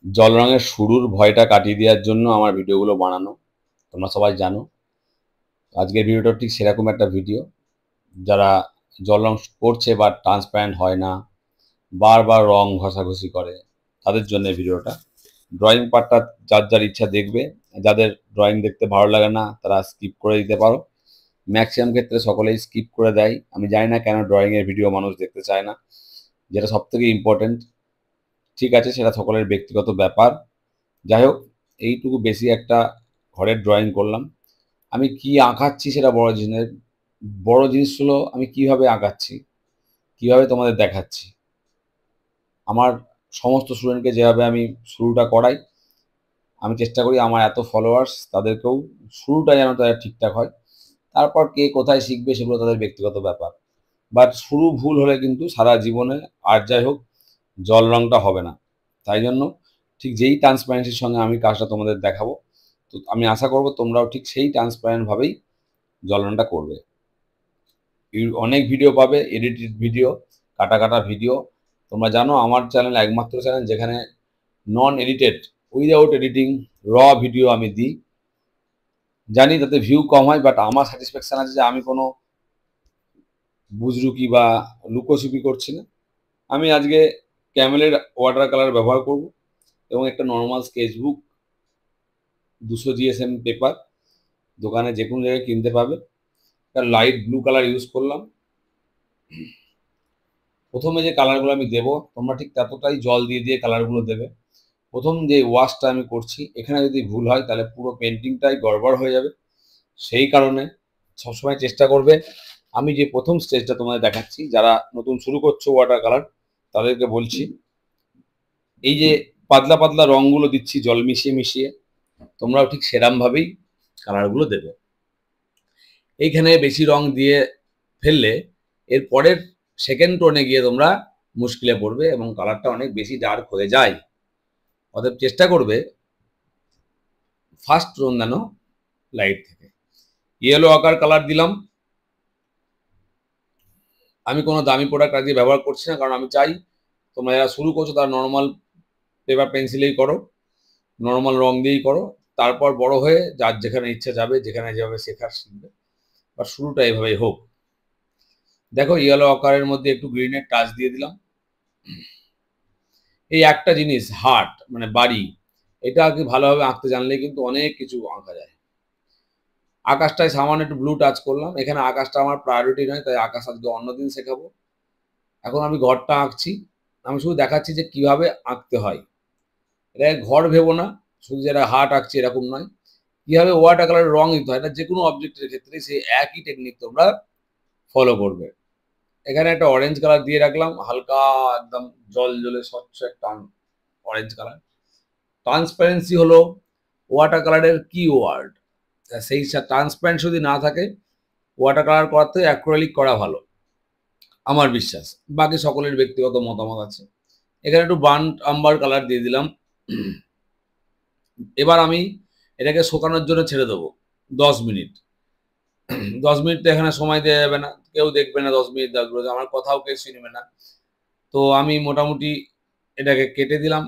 জল রঙের শুরুর ভয়টা কাটিয়ে দেওয়ার জন্য আমার ভিডিওগুলো বানানো, তোমরা সবাই জানো। আজকের ভিডিওটা ঠিক সেরকম একটা ভিডিও। যারা জল রং করছে বা ট্রান্সপারেন্ট হয় না, বারবার রং ঘষাঘষি করে, তাদের জন্য ভিডিওটা। ড্রয়িং পার্টটা যার যার ইচ্ছা দেখবে, যাদের ড্রয়িং দেখতে ভালো লাগে না তারা স্কিপ করে দিতে পারো। ম্যাক্সিমাম ক্ষেত্রে সকলেই স্কিপ করে দেয়, আমি জানি না কেন ড্রয়িংয়ের ভিডিও মানুষ দেখতে চায় না, যেটা সব থেকে ইম্পর্টেন্ট। ঠিক আছে, সেটা সকলের ব্যক্তিগত ব্যাপার। যাই হোক, এইটুকু বেশি একটা ঘরের ড্রয়িং করলাম। আমি কি আঁকাচ্ছি সেটা বড় জিনিস হলো আমি কিভাবে আঁকাচ্ছি, কিভাবে তোমাদের দেখাচ্ছি। আমার সমস্ত স্টুডেন্টকে যেভাবে আমি শুরুটা করাই, আমি চেষ্টা করি আমার এত ফলোয়ার্স তাদেরকেও শুরুটা যেন তাদের ঠিকঠাক হয়। তারপর কে কোথায় শিখবে সেগুলো তাদের ব্যক্তিগত ব্যাপার। বাট শুরু ভুল হলে কিন্তু সারা জীবনে আর যাই হোক জল রংটা হবে না। তাই জন্য ঠিক যেই ট্রান্সপারেন্সির সঙ্গে আমি কাজটা তোমাদের দেখাবো, তো আমি আশা করব তোমরাও ঠিক সেই ট্রান্সপারেন্টভাবেই জল রংটা করবে। অনেক ভিডিও পাবে, এডিটেড ভিডিও, কাটা কাটা ভিডিও। তোমরা জানো আমার চ্যানেল একমাত্র চ্যানেল যেখানে নন এডিটেড, উইদাউট এডিটিং, র ভিডিও আমি দিই। জানি তাতে ভিউ কম হয়, বাট আমার স্যাটিসফ্যাকশান আছে যে আমি কোনো বুজরুকি বা লুকোচুপি করছি না। আমি আজকে ক্যামেলের ওয়াটার কালার ব্যবহার করব এবং একটা নর্মাল স্কেচবুক 200 জিএসএম পেপার, দোকানে যে কোনো জায়গায় কিনতে পাবে। একটা লাইট ব্লু কালার ইউজ করলাম। প্রথমে যে কালারগুলো আমি দেবো তোমরা ঠিক ততটাই জল দিয়ে দিয়ে কালারগুলো দেবে। প্রথম যে ওয়াশটা আমি করছি এখানে যদি ভুল হয় তাহলে পুরো পেন্টিংটাই গড়বড় হয়ে যাবে। সেই কারণে সবসময় চেষ্টা করবে, আমি যে প্রথম স্টেজটা তোমাদের দেখাচ্ছি, যারা নতুন শুরু করছো ওয়াটার কালার তাদেরকে বলছি, এই যে পাতলা পাতলা রঙগুলো দিচ্ছি জল মিশিয়ে মিশিয়ে, তোমরাও ঠিক সেরমভাবেই কালারগুলো দেবে। এইখানে বেশি রং দিয়ে ফেললে এর পরের সেকেন্ড টোনে গিয়ে তোমরা মুশকিলে পড়বে এবং কালারটা অনেক বেশি ডার্ক হয়ে যায়। অতএব চেষ্টা করবে ফার্স্ট টোন যেন লাইট থেকে। ইয়েলো আকার কালার দিলাম। আমি কোনো দামি প্রোডাক্ট আজকে ব্যবহার করছি না, কারণ আমি চাই তোমরা যারা শুরু করছো তারা নর্মাল পেপার পেন্সিলেই করো, নর্মাল রং দিয়েই করো। তারপর বড় হয়ে যার যেখানে ইচ্ছা যাবে, যেখানে যাবে শেখার শিখবে, বা শুরুটা এভাবেই হোক। দেখো ইয়েলো আকারের মধ্যে একটু গ্রিনের টাচ দিয়ে দিলাম। এই একটা জিনিস, হার্ট মানে বাড়ি, এটা আর কি ভালোভাবে আঁকতে জানলে কিন্তু অনেক কিছু আঁকা যায়। আকাশটায় সামান্য একটু ব্লু টাচ করলাম। এখানে আকাশটা আমার প্রায়োরিটি নয়, তাই আকাশ আজকে অন্যদিন শেখাবো। এখন আমি ঘরটা আঁকছি, আমি শুধু দেখাচ্ছি যে কিভাবে আঁকতে হয়। এটা ঘর ভেবো না, শুধু যেটা হার্ট আঁকছি এরকম নয়। কিভাবে ওয়াটার কালারের রং দিতে হয়, এটা যে কোনো অবজেক্টের ক্ষেত্রে সেই একই টেকনিক তোমরা ফলো করবে। এখানে একটা অরেঞ্জ কালার দিয়ে রাখলাম, হালকা একদম জল জলে স্বচ্ছ একটা অরেঞ্জ কালার। ট্রান্সপারেন্সি হলো ওয়াটার কালারের কি ওয়ার্ড। সেই ট্রান্সপারেন্ট যদি না থাকে ওয়াটার কালার করাতে অ্যাক্রিলিক করা ভালো, আমার বিশ্বাস। বাকি সকলের ব্যক্তিগত মতামত আছে। এখানে একটু বার্ন আম্বার কালার দিয়ে দিলাম। এবার আমি এটাকে শুকানোর জন্য ছেড়ে দেবো 10 মিনিট। 10 মিনিট তো এখানে সময় দেওয়া যাবে না, কেউ দেখবে না 10 মিনিট দেখলো, আমার কথাও কেউ শুনবে না। তো আমি মোটামুটি এটাকে কেটে দিলাম,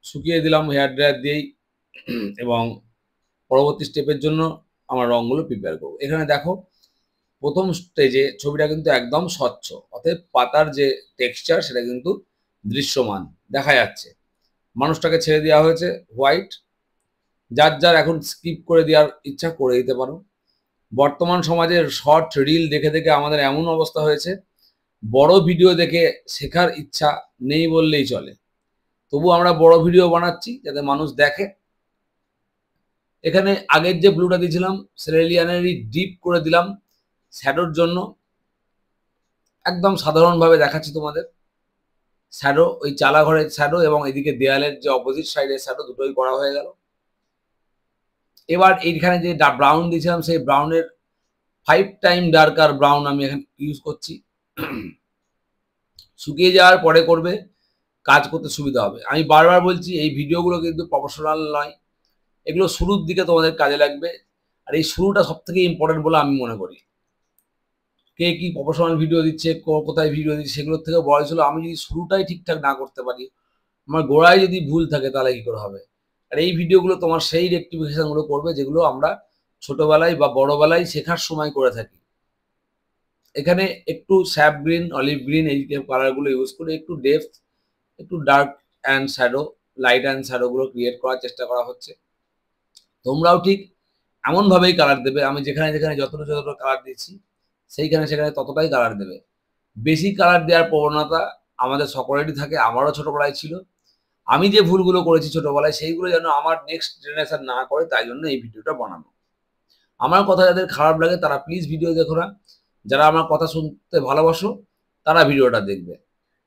শুকিয়ে দিলাম হেয়ার ড্রায়ার দিয়েই, এবং পরবর্তী স্টেপের জন্য আমার রঙগুলো প্রিপেয়ার করবো। এখানে দেখো প্রথম স্টেজে ছবিটা কিন্তু একদম স্বচ্ছ, অতএব পাতার যে টেক্সচার সেটা কিন্তু দৃশ্যমান দেখা যাচ্ছে। মানুষটাকে ছেড়ে দেওয়া হয়েছে হোয়াইট। যার যার এখন স্কিপ করে দেওয়ার ইচ্ছা করে দিতে পারো। বর্তমান সমাজের শর্ট রিল দেখে দেখে আমাদের এমন অবস্থা হয়েছে, বড় ভিডিও দেখে শেখার ইচ্ছা নেই বললেই চলে। তবু আমরা বড় ভিডিও বানাচ্ছি যাতে মানুষ দেখে। এখানে আগের যে ব্লুটা দিয়েছিলাম সেরেলিয়ানেরই ডিপ করে দিলাম শ্যাডোর জন্য। একদম সাধারণভাবে দেখাচ্ছি তোমাদের। শ্যাডো ওই চালা ঘরের শ্যাডো এবং এদিকে দেয়ালের যে অপোজিট সাইডের শ্যাডো দুটোই করা হয়ে গেল। এবার এইখানে যে ব্রাউন দিয়েছিলাম সেই ব্রাউনের 5 টাইম ডার্কার ব্রাউন আমি এখানে ইউজ করছি। শুকিয়ে যাওয়ার পরে করবে, কাজ করতে সুবিধা হবে। আমি বারবার বলছি এই ভিডিওগুলো কিন্তু প্রফেশনাল নয়, এগুলো শুরুর দিকে তোমাদের কাজে লাগবে। আর এই শুরুটা সব থেকে ইম্পর্টেন্ট বলে আমি মনে করি। কে কি প্রফেশনাল ভিডিও দিচ্ছে, কোথায় ভিডিও দিচ্ছে সেগুলোর থেকে বয়স হলো, আমি যদি শুরুটাই ঠিকঠাক না করতে পারি আমার গোড়ায় যদি ভুল থাকে তাহলে কি করে হবে? আর এই ভিডিওগুলো তোমার সেই রেকটিফিকেশন গুলো করবে যেগুলো আমরা ছোটবেলায় বা বড়বেলায় শেখার সময় করে থাকি। এখানে একটু স্যাপ গ্রিন, অলিভ গ্রিন এই কালার গুলো ইউজ করে একটু ডেপথ, একটু dark and shadow, light and shadow গুলো ক্রিয়েট করার চেষ্টা করা হচ্ছে। তোমরাও ঠিক এমনভাবেই কালার দেবে। আমি যেখানে যতটা কালার দিচ্ছি সেইখানে সেখানে ততটাই কালার দেবে। বেশি কালার দেওয়ার প্রবণতা আমাদের সকলেরই থাকে, আমারও ছোটবেলায় ছিল। আমি যে ভুলগুলো করেছি ছোটবেলায় সেইগুলো যেন আমার নেক্সট জেনারেশন না করে তাই জন্য এই ভিডিওটা বানানো। আমার কথা যাদের খারাপ লাগে তারা প্লিজ ভিডিও দেখো না। যারা আমার কথা শুনতে ভালোবাসো তারা ভিডিওটা দেখবে।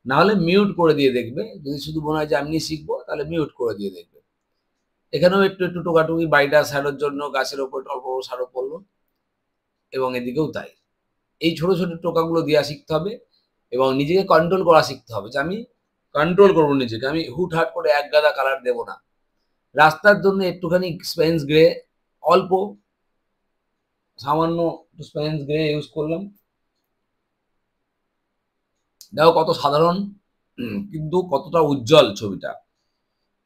না হলে মিউট করে দিয়ে দেখবে। যদি শুধু মনে হয় যে আমি শিখবো তাহলে মিউট করে দিয়ে দেখবে। এখানেও একটু টোকাটুকি বাড়িটা শ্যাডোর জন্য গাছের ওপর অল্প শ্যাডো পড়লো এবং এদিকেও তাই। এই ছোট টোকাগুলো দেওয়া শিখতে হবে এবং নিজেকে কন্ট্রোল করা শিখতে হবে যে আমি কন্ট্রোল করবো নিজেকে। আমি হুটহাট করে এক গাদা কালার দেবো না। রাস্তার জন্য একটুখানি স্পেন্স গ্রে, অল্প সামান্য একটু স্পেন্স গ্রে ইউজ করলাম। দেখো কত সাধারণ কিন্তু কতটা উজ্জ্বল ছবিটা।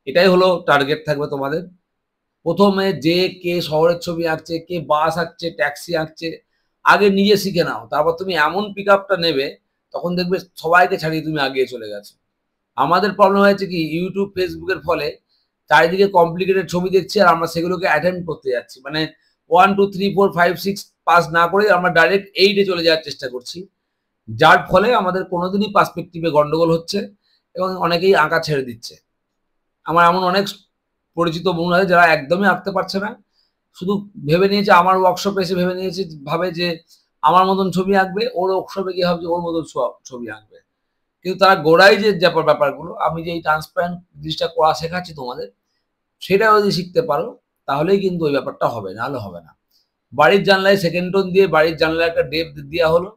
এটাই হলো টার্গেট থাকবে তোমাদের। প্রথমে যে কে শহরের ছবি আঁকছে, কে বাস আঁকছে, ট্যাক্সি আঁকছে, আগে নিজে শিখে নাও। তারপর তুমি এমন পিক আপটা নেবে তখন দেখবে সবাইকে ছাড়িয়ে তুমি আগিয়ে চলে গেছো। আমাদের প্রবলেম হয়েছে কি ইউটিউব ফেসবুকের ফলে চারিদিকে কমপ্লিকেটেড ছবি দেখছি আর আমরা সেগুলোকে অ্যাটেম্প করতে যাচ্ছি। মানে 1 2 3 4 5 6 পাস না করে আমরা ডাইরেক্ট 8-এ চলে যাওয়ার চেষ্টা করছি, যার ফলে আমাদের কোনোদিনই পার্সপেক্টিভে গন্ডগোল হচ্ছে এবং অনেকেই আঁকা ছেড়ে দিচ্ছে। আমার এমন অনেক পরিচিত বন্ধু আছে যারা একদমই আঁকতে পারছে না, শুধু ভেবে নিয়েছে আমার ওয়ার্কশপে এসে ভেবে নিয়েছে, ভাবে যে আমার মতন ছবি আঁকবে, ওর ওয়ার্কশপে গিয়ে ভাবছে ওর মতন ছবি আঁকবে। কিন্তু তারা গোড়ায় যে ব্যাপারগুলো আমি যে এই ট্রান্সপারেন্ট জিনিসটা করা শেখাচ্ছি তোমাদের, সেটা যদি শিখতে পারো তাহলেই কিন্তু ওই ব্যাপারটা হবে, নাহলে হবে না। বাড়ির জানলায় সেকেন্ড টোন দিয়ে বাড়ির জানলায় একটা ডেপথ দেওয়া হলো,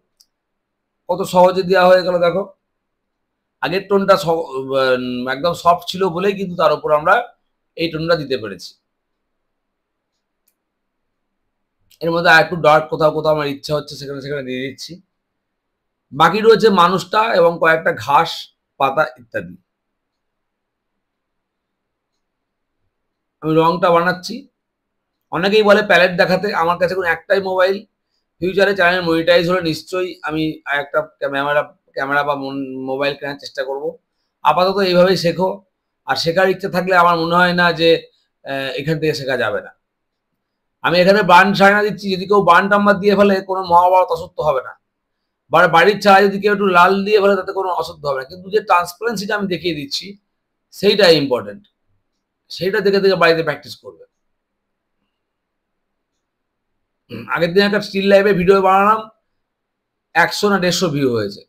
কত সহজে দেওয়া হয়ে গেল। দেখো আগের টোনটা একদম সফট ছিল বলেই কিন্তু তার উপর আমরা এই টোনটা দিতে পেরেছি। এর মধ্যে আর একটু ডার্ক কোথাও আমার ইচ্ছা হচ্ছে সেখানে দিয়ে দিচ্ছি। বাকি রয়েছে মানুষটা এবং কয়েকটা ঘাস পাতা ইত্যাদি। আমি রংটা বানাচ্ছি। অনেকেই বলে প্যালেট দেখাতে, আমার কাছে কোনো একটাই মোবাইল। ফিউচারে চ্যানেল মনিটাইজ হলে নিশ্চয়ই আমি একটা ক্যামেরা বা মোবাইল কেনার চেষ্টা করব। আপাতত এইভাবেই শেখো। আর শেখার ইচ্ছা থাকলে আমার মনে হয় না যে এখান থেকে শেখা যাবে না। আমি এখানে বার্ন সাইনা দিচ্ছি, যদি কেউ বার্ন নাম্বার দিয়ে ফেলে কোনো মহাভারত অসত্য হবে না। বাড়ির ছায়া যদি কেউ একটু লাল দিয়ে ফেলে তাতে কোনো অসত্য হবে না। কিন্তু যে ট্রান্সপারেন্সিটা আমি দেখিয়ে দিচ্ছি সেইটাই ইম্পর্টেন্ট। সেইটা দেখে বাড়িতে প্র্যাকটিস করবে। আগের দিন একটা স্টিল লাইভে ভিডিও বানালাম, 100 না 150 ভিউ হয়েছে,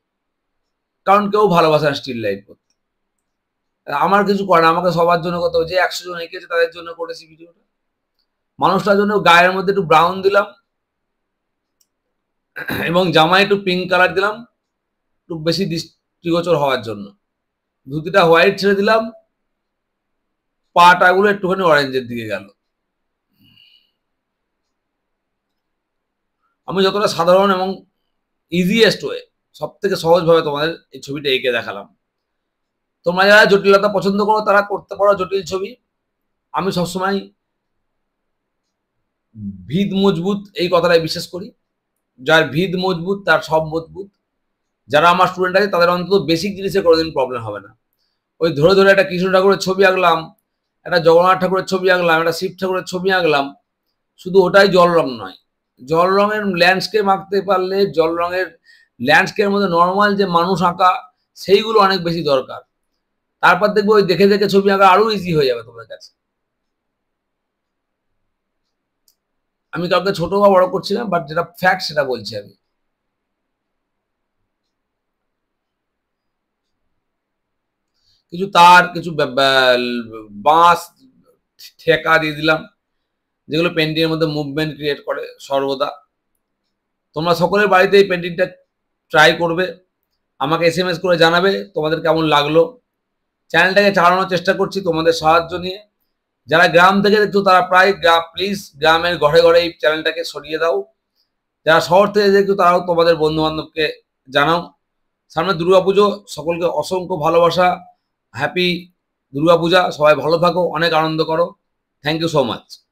কারণ কেউ ভালোবাসে না স্টিল লাইভ করতে। আমার কিছু করে না, আমাকে সবার জন্য করতে হবে। যে 100 জন এঁকেছে তাদের জন্য করেছি ভিডিওটা। মানুষটার জন্য গায়ের মধ্যে একটু ব্রাউন দিলাম এবং জামায় একটু পিঙ্ক কালার দিলাম একটু বেশি দৃষ্টিগোচর হওয়ার জন্য। ধুতিটা হোয়াইট ছেড়ে দিলাম, পাটাগুলো একটুখানি অরেঞ্জের দিকে গেল। আমি যতটা সাধারণ এবং ইজিয়েস্ট ওয়ে, সব থেকে সহজভাবে তোমাদের এই ছবিটা এঁকে দেখালাম। তোমরা যারা জটিলতা পছন্দ করো তারা করতে পারো জটিল ছবি। আমি সবসময় ভিত মজবুত এই কথাটাই বিশ্বাস করি। যার ভিত মজবুত তার সব মজবুত। যারা আমার স্টুডেন্ট আছে তাদের অন্তত বেসিক জিনিসে কোনোদিন প্রবলেম হবে না। ওই ধরে একটা কৃষ্ণ ঠাকুরের ছবি আঁকলাম, একটা জগন্নাথ ঠাকুরের ছবি আঁকলাম, একটা শিব ঠাকুরের ছবি আঁকলাম, শুধু ওটাই জল রং নয়। জল রঙের ল্যান্ডস্কেপ আঁকতে পারলে জল রঙের ল্যান্ডস্কেপের মধ্যে নর্মাল যে মানুষ আঁকা সেইগুলো অনেক বেশি দরকার। তারপর দেখবো ওই দেখে ছবি আঁকা আরো ইজি হয়ে যাবে তোমাদের কাছে। আমি কাউকে ছোট বা বড় করছি না, বাট যেটা ফ্যাক্ট সেটা বলছি আমি। কিছু তার, কিছু বাঁশ ঠেকা দিয়ে দিলাম, যেগুলো পেন্টিংয়ের মধ্যে মুভমেন্ট ক্রিয়েট করে সর্বদা। তোমরা সকলের বাড়িতে এই পেন্টিংটা ট্রাই করবে, আমাকে SMS করে জানাবে তোমাদের কেমন লাগলো। চ্যানেলটাকে চালানোর চেষ্টা করছি তোমাদের সাহায্য নিয়ে। যারা গ্রাম থেকে দেখছো তারা প্লিজ গ্রামের ঘরে ঘরে এই চ্যানেলটাকে ছড়িয়ে দাও। যারা শহর থেকে দেখছো তারাও তোমাদের বন্ধু বান্ধবকে জানাও। সামনে দুর্গাপুজো, সকলকে অসংখ্য ভালোবাসা, হ্যাপি দুর্গাপূজা সবাই ভালো থাকো, অনেক আনন্দ করো। Thank you so much.